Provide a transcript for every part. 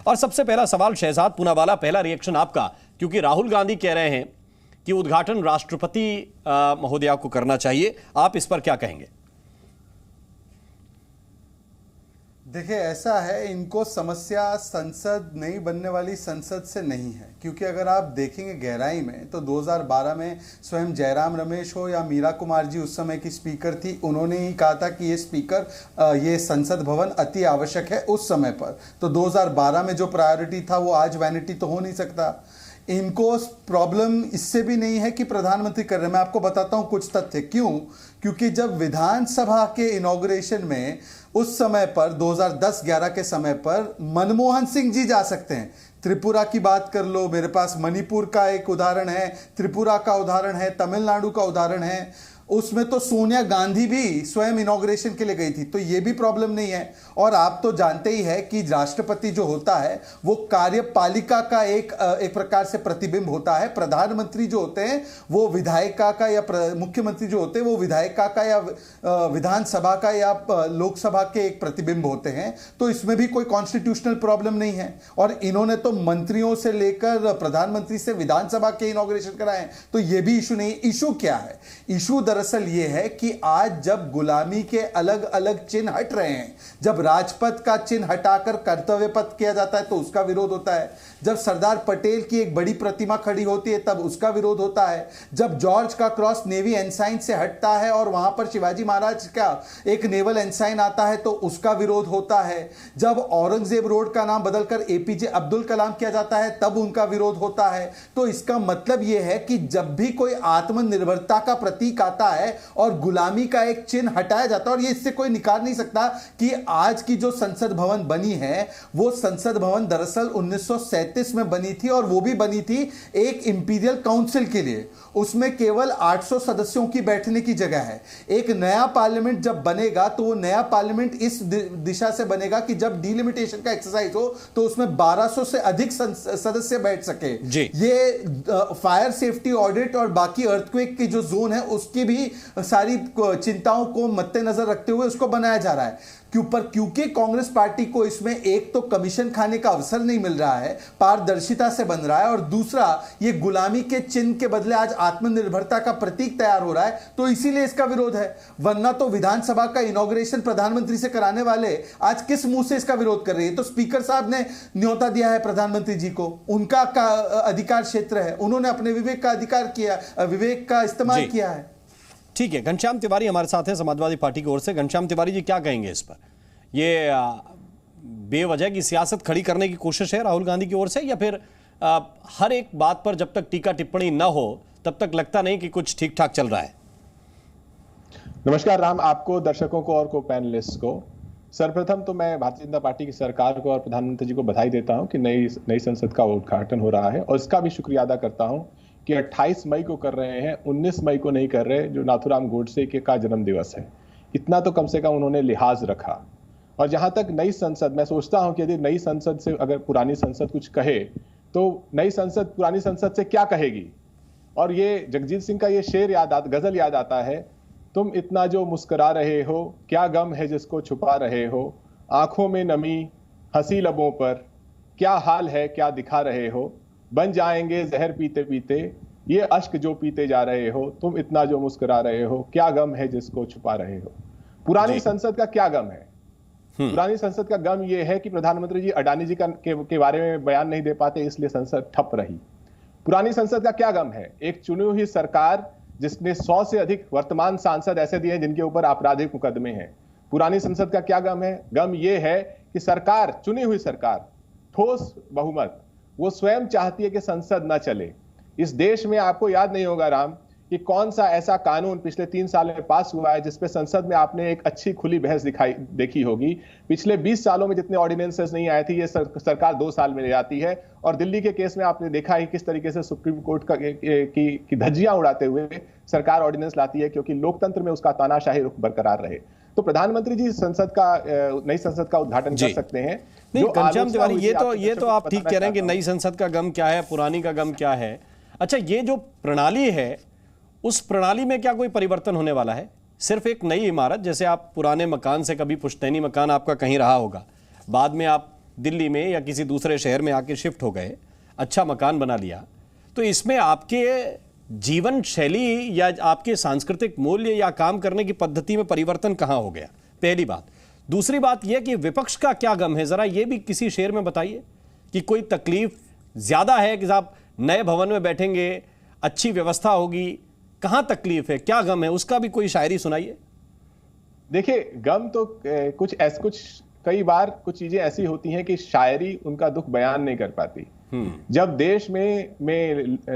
और सबसे पहला सवाल शहजाद पूनावाला, पहला रिएक्शन आपका, क्योंकि राहुल गांधी कह रहे हैं कि उद्घाटन राष्ट्रपति महोदया को करना चाहिए, आप इस पर क्या कहेंगे? देखिए, ऐसा है, इनको समस्या संसद नई बनने वाली संसद से नहीं है, क्योंकि अगर आप देखेंगे गहराई में तो 2012 में स्वयं जयराम रमेश हो या मीरा कुमार जी उस समय की स्पीकर थी, उन्होंने ही कहा था कि ये संसद भवन अति आवश्यक है उस समय पर। तो 2012 में जो प्रायोरिटी था वो आज वैनिटी तो हो नहीं सकता। इनको प्रॉब्लम इससे भी नहीं है कि प्रधानमंत्री कर रहे हैं। मैं आपको बताता हूं कुछ तथ्य। क्यों? क्योंकि जब विधानसभा के इनॉग्रेशन में उस समय पर 2010-11 के समय पर मनमोहन सिंह जी जा सकते हैं। त्रिपुरा की बात कर लो, मेरे पास मणिपुर का एक उदाहरण है, त्रिपुरा का उदाहरण है, तमिलनाडु का उदाहरण है, उसमें तो सोनिया गांधी भी स्वयं इनॉग्रेशन के लिए गई थी। तो ये भी प्रॉब्लम नहीं है। और आप तो जानते ही है कि राष्ट्रपति जो होता है वो कार्यपालिका का एक प्रकार से प्रतिबिंब होता है। प्रधानमंत्री जो होते हैं वो विधायिका का, या मुख्यमंत्री जो होते हैं वो विधायिका का या विधानसभा का या लोकसभा के एक प्रतिबिंब होते हैं। तो इसमें भी कोई कॉन्स्टिट्यूशनल प्रॉब्लम नहीं है। और इन्होंने तो मंत्रियों से लेकर प्रधानमंत्री से विधानसभा के इनॉग्रेशन कराए, तो ये भी इशू नहीं। इशू क्या है? इशू दरअसल ये है कि आज जब गुलामी के अलग अलग चिन्ह हट रहे हैं, जब राजपथ का चिन्ह हटाकर कर्तव्य पथ किया जाता है तो उसका विरोध होता है, जब सरदार पटेल की एक बड़ी प्रतिमा खड़ी होती है तब उसका विरोध होता है, जब जॉर्ज का क्रॉस नेवी एनसाइन से हटता है और वहां पर शिवाजी महाराज का एक नेवल एनसाइन आता है तो उसका विरोध होता है, जब औरंगजेब रोड का नाम बदलकर एपीजे अब्दुल कलाम किया जाता है तब उनका विरोध होता है। तो इसका मतलब यह है कि जब भी कोई आत्मनिर्भरता का प्रतीक आता है और गुलामी का एक चिन्ह हटाया जाता है, और ये इससे कोई निकाल नहीं सकता कि आज की जो संसद भवन बनी है वो संसद भवन दरअसल 1937 में बनी थी, और वो भी बनी थी एक इंपीरियल काउंसिल के लिए। उसमें केवल 800 सदस्यों की बैठने की जगह है। एक नया पार्लियामेंट जब बनेगा तो वो नया पार्लियामेंट इस दिशा से बनेगा कि जब डिलिमिटेशन का एक्सरसाइज हो तो उसमें 1200 से अधिक सदस्य बैठ सके। ये फायर सेफ्टी ऑडिट और बाकी अर्थक्वेक की जो जोन है उसकी भी सारी चिंताओं को मद्देनजर रखते हुए उसको बनाया जा रहा है। क्योंकि कांग्रेस पार्टी को इसमें एक तो कमीशन खाने का अवसर नहीं मिल रहा है, पारदर्शिता से बन रहा है, और दूसरा ये गुलामी के चिन्ह के बदले आज आत्मनिर्भरता का प्रतीक तैयार हो रहा है, तो इसीलिए इसका विरोध है। वरना तो विधानसभा का इनॉग्रेशन प्रधानमंत्री से कराने वाले आज किस मुंह से इसका विरोध कर रहे हैं? तो स्पीकर साहब ने न्योता दिया है प्रधानमंत्री जी को, उनका अधिकार क्षेत्र है, उन्होंने अपने विवेक का अधिकार किया, विवेक का इस्तेमाल किया है। ठीक है, घनश्याम तिवारी हमारे साथ हैं समाजवादी पार्टी की ओर से। घनश्याम तिवारी जी, क्या कहेंगे इस पर? ये बेवजह की सियासत खड़ी करने की कोशिश है राहुल गांधी की ओर से, या फिर हर एक बात पर जब तक टीका टिप्पणी न हो तब तक लगता नहीं कि कुछ ठीक ठाक चल रहा है? नमस्कार राम, आपको, दर्शकों को और को पैनलिस्ट को। सर्वप्रथम तो मैं भारतीय जनता पार्टी की सरकार को और प्रधानमंत्री जी को बधाई देता हूं कि नई संसद का उद्घाटन हो रहा है, और इसका भी शुक्रिया अदा करता हूं कि 28 मई को कर रहे हैं, 19 मई को नहीं कर रहे, जो नाथूराम गोडसे का जन्म दिवस है। इतना तो कम से कम उन्होंने लिहाज रखा। और जहां तक नई संसद, मैं सोचता हूं कि यदि नई संसद से अगर पुरानी संसद कुछ कहे तो नई संसद पुरानी संसद से क्या कहेगी? और ये जगजीत सिंह का ये शेर गजल याद आता है, तुम इतना जो मुस्कुरा रहे हो, क्या गम है जिसको छुपा रहे हो, आंखों में नमी, हंसी लबों पर, क्या हाल है क्या दिखा रहे हो, बन जाएंगे जहर पीते पीते, ये अश्क जो पीते जा रहे हो, तुम इतना जो मुस्कुरा रहे हो, क्या गम है जिसको छुपा रहे हो। पुरानी संसद का क्या गम है? पुरानी संसद का गम यह है कि प्रधानमंत्री जी अडानी जी के बारे में बयान नहीं दे पाते, इसलिए संसद ठप रही। पुरानी संसद का क्या गम है? एक चुनी हुई सरकार जिसने 100 से अधिक वर्तमान सांसद ऐसे दिए हैं जिनके ऊपर आपराधिक मुकदमे हैं। पुरानी संसद का क्या गम है? गम यह है कि सरकार, चुनी हुई सरकार, ठोस बहुमत, वो स्वयं चाहती है कि संसद न चले। इस देश में आपको याद नहीं होगा राम कि कौन सा ऐसा कानून पिछले 3 साल में पास हुआ है जिसपे संसद में आपने एक अच्छी खुली बहस देखी होगी। पिछले 20 सालों में जितने ऑर्डिनेंसेस नहीं आए थे, ये सरकार 2 साल में ले जाती है। और दिल्ली के केस में आपने देखा है किस तरीके से सुप्रीम कोर्ट की धज्जियां उड़ाते हुए सरकार ऑर्डिनेंस लाती है, क्योंकि लोकतंत्र में उसका तानाशाही रुख बरकरार रहे। तो प्रधानमंत्री जी नई संसद का उद्घाटन कर सकते हैं। नहीं घनश्याम तिवारी, ये तो आप ठीक कह रहे हैं कि नई संसद का गम क्या है, पुरानी का गम क्या है। अच्छा, ये जो प्रणाली है उस प्रणाली में क्या कोई परिवर्तन होने वाला है? सिर्फ एक नई इमारत, जैसे आप पुराने मकान से, कभी पुश्तैनी मकान आपका कहीं रहा होगा, बाद में आप दिल्ली में या किसी दूसरे शहर में आके शिफ्ट हो गए, अच्छा मकान बना लिया, तो इसमें आपके जीवन शैली या आपके सांस्कृतिक मूल्य या काम करने की पद्धति में परिवर्तन कहाँ हो गया? पहली बात। दूसरी बात यह कि विपक्ष का क्या गम है, जरा यह भी किसी शेर में बताइए कि कोई तकलीफ ज्यादा है कि साहब नए भवन में बैठेंगे, अच्छी व्यवस्था होगी, कहां तकलीफ है, क्या गम है, उसका भी कोई शायरी सुनाइए। देखिए, गम तो कुछ कई बार कुछ चीजें ऐसी होती हैं कि शायरी उनका दुख बयान नहीं कर पाती। जब देश में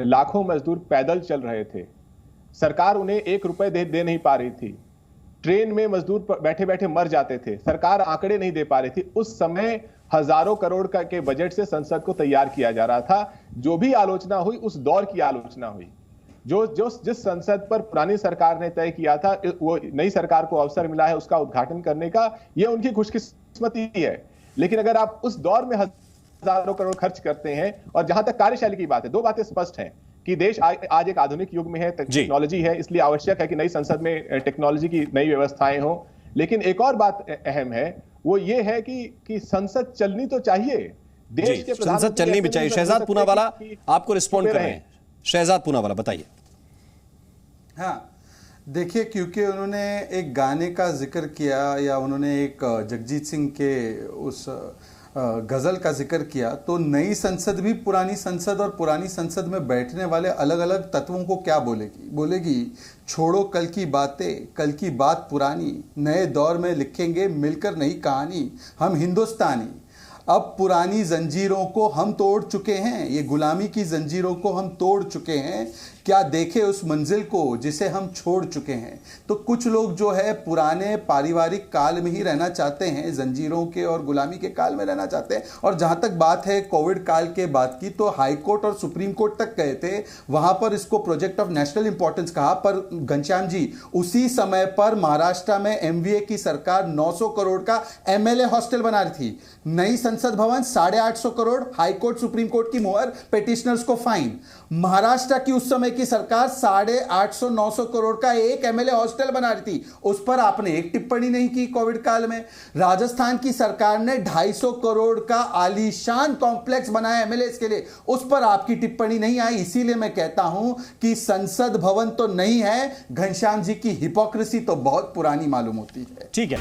लाखों मजदूर पैदल चल रहे थे, सरकार उन्हें 1 रुपए दे नहीं पा रही थी, ट्रेन में मजदूर बैठे बैठे मर जाते थे, सरकार आंकड़े नहीं दे पा रही थी, उस समय हजारों करोड़ के बजट से संसद को तैयार किया जा रहा था। जो भी आलोचना हुई उस दौर की आलोचना हुई। जिस संसद पर पुरानी सरकार ने तय किया था, वो नई सरकार को अवसर मिला है उसका उद्घाटन करने का, यह उनकी खुशकिस्मती है। लेकिन अगर आप उस दौर में हजारों करोड़ खर्च करते हैं, और जहां तक कार्यशैली की बात है, 2 बातें स्पष्ट हैं कि देश आज एक आधुनिक युग में है, टेक्नोलॉजी है, इसलिए आवश्यक है कि नई संसद में टेक्नोलॉजी की नई व्यवस्थाएं हो। लेकिन एक और बात अहम है, वो ये है कि संसद चलनी तो चाहिए, देश के संसद चलनी भी चाहिए। शहजाद पूनावाला आपको रिस्पॉन्ड कर रहे हैं। शहजाद पूनावाला बताइए। हाँ, देखिए, क्योंकि उन्होंने एक गाने का जिक्र किया या उन्होंने एक जगजीत सिंह के उस गजल का जिक्र किया, तो नई संसद भी पुरानी संसद और पुरानी संसद में बैठने वाले अलग अलग तत्वों को क्या बोलेगी, छोड़ो कल की बातें, कल की बात पुरानी, नए दौर में लिखेंगे मिलकर नई कहानी, हम हिंदुस्तानी, अब पुरानी जंजीरों को हम तोड़ चुके हैं, ये गुलामी की जंजीरों को हम तोड़ चुके हैं, क्या देखे उस मंजिल को जिसे हम छोड़ चुके हैं। तो कुछ लोग जो है पुराने पारिवारिक काल में ही रहना चाहते हैं, जंजीरों के और गुलामी के काल में रहना चाहते हैं। और जहां तक बात है कोविड काल के बाद की, तो हाई कोर्ट और सुप्रीम कोर्ट तक गए थे, वहां पर इसको प्रोजेक्ट ऑफ नेशनल इंपॉर्टेंस कहा। पर घनश्याम जी, उसी समय पर महाराष्ट्र में एमवीए की सरकार 900 करोड़ का एमएलए हॉस्टल बना रही थी, नई संसद भवन 850 crore, high court supreme court की मुहर, पेटिशनर्स को फाइन। महाराष्ट्र की उस समय की सरकार 850-900 करोड़ का एक एमएलए हॉस्टल बना रही थी, उस पर आपने एक टिप्पणी नहीं की कोविड काल में। राजस्थान की सरकार ने 250 करोड़ का आलीशान कॉम्प्लेक्स बनाया एमएलए के लिए, उस पर आपकी टिप्पणी नहीं आई। इसीलिए मैं कहता हूं कि संसद भवन तो नहीं है, घनश्याम जी की हिपोक्रेसी तो बहुत पुरानी मालूम होती है। ठीक है।